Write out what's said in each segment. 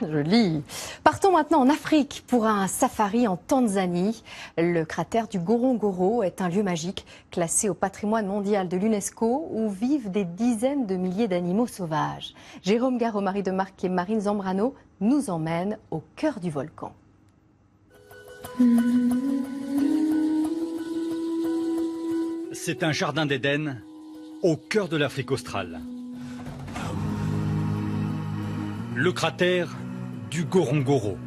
Joli. Partons maintenant en Afrique pour un safari en Tanzanie. Le cratère du Ngorongoro est un lieu magique classé au patrimoine mondial de l'UNESCO où vivent des dizaines de milliers d'animaux sauvages. Jérôme Garot, Marie de Marc et Marine Zambrano nous emmènent au cœur du volcan. C'est un jardin d'Éden au cœur de l'Afrique australe. Le cratère du Ngorongoro.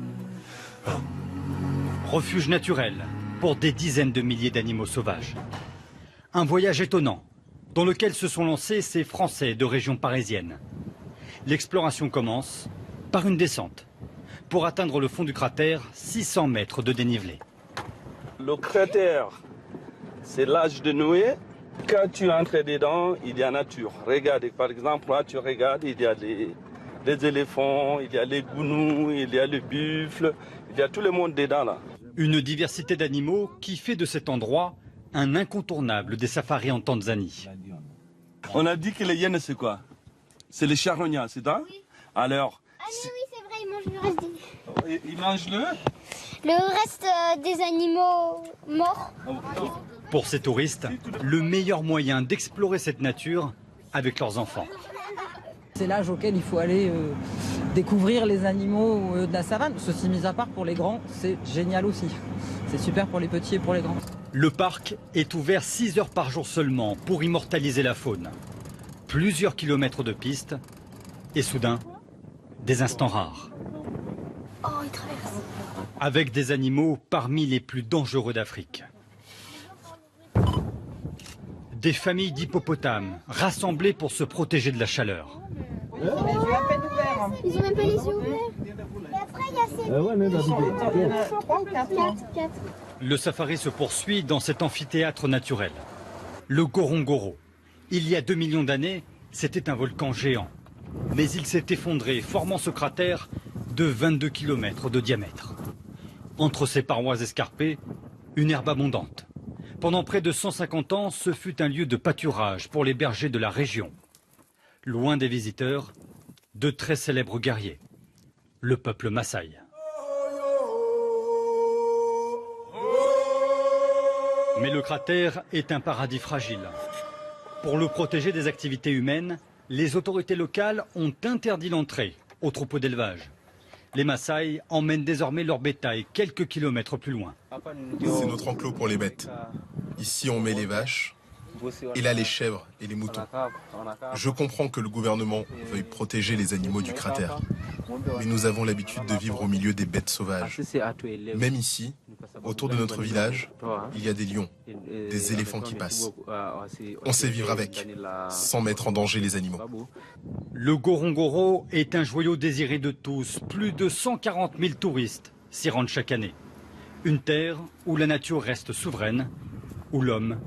Refuge naturel pour des dizaines de milliers d'animaux sauvages. Un voyage étonnant dans lequel se sont lancés ces Français de région parisienne. L'exploration commence par une descente pour atteindre le fond du cratère, 600 mètres de dénivelé. Le cratère, c'est l'âge de Noé. Quand tu entres dedans, il y a nature. Regarde, par exemple, là tu regardes, il y a les éléphants, il y a les gounous, il y a les buffles, il y a tout le monde dedans là. Une diversité d'animaux qui fait de cet endroit un incontournable des safaris en Tanzanie. On a dit que les hyènes c'est quoi? C'est les charognards, c'est ça? Oui. Alors. Ah mais oui, c'est vrai, ils mangent le reste Ils mangent le reste des animaux morts. Pour ces touristes, le meilleur moyen d'explorer cette nature avec leurs enfants. C'est l'âge auquel il faut aller découvrir les animaux de la savane. Ceci mis à part, pour les grands, c'est génial aussi. C'est super pour les petits et pour les grands. Le parc est ouvert 6 heures par jour seulement pour immortaliser la faune. Plusieurs kilomètres de pistes et soudain, des instants rares. Oh, ils traversent. Avec des animaux parmi les plus dangereux d'Afrique. Des familles d'hippopotames rassemblées pour se protéger de la chaleur. Ils ont même pas les yeux ouverts. Et après, il y a ces... Quatre. Le safari se poursuit dans cet amphithéâtre naturel. Le Ngorongoro. Il y a 2 millions d'années, c'était un volcan géant. Mais il s'est effondré, formant ce cratère de 22 km de diamètre. Entre ses parois escarpées, une herbe abondante. Pendant près de 150 ans, ce fut un lieu de pâturage pour les bergers de la région. Loin des visiteurs, de très célèbres guerriers, le peuple Maasai. Mais le cratère est un paradis fragile. Pour le protéger des activités humaines, les autorités locales ont interdit l'entrée aux troupeaux d'élevage. Les Maasai emmènent désormais leur bétail quelques kilomètres plus loin. C'est notre enclos pour les bêtes. Ici, on met les vaches, et là, les chèvres et les moutons. Je comprends que le gouvernement veuille protéger les animaux du cratère, mais nous avons l'habitude de vivre au milieu des bêtes sauvages. Même ici, autour de notre village, il y a des lions, des éléphants qui passent. On sait vivre avec, sans mettre en danger les animaux. Le Ngorongoro est un joyau désiré de tous. Plus de 140 000 touristes s'y rendent chaque année. Une terre où la nature reste souveraine, où l'homme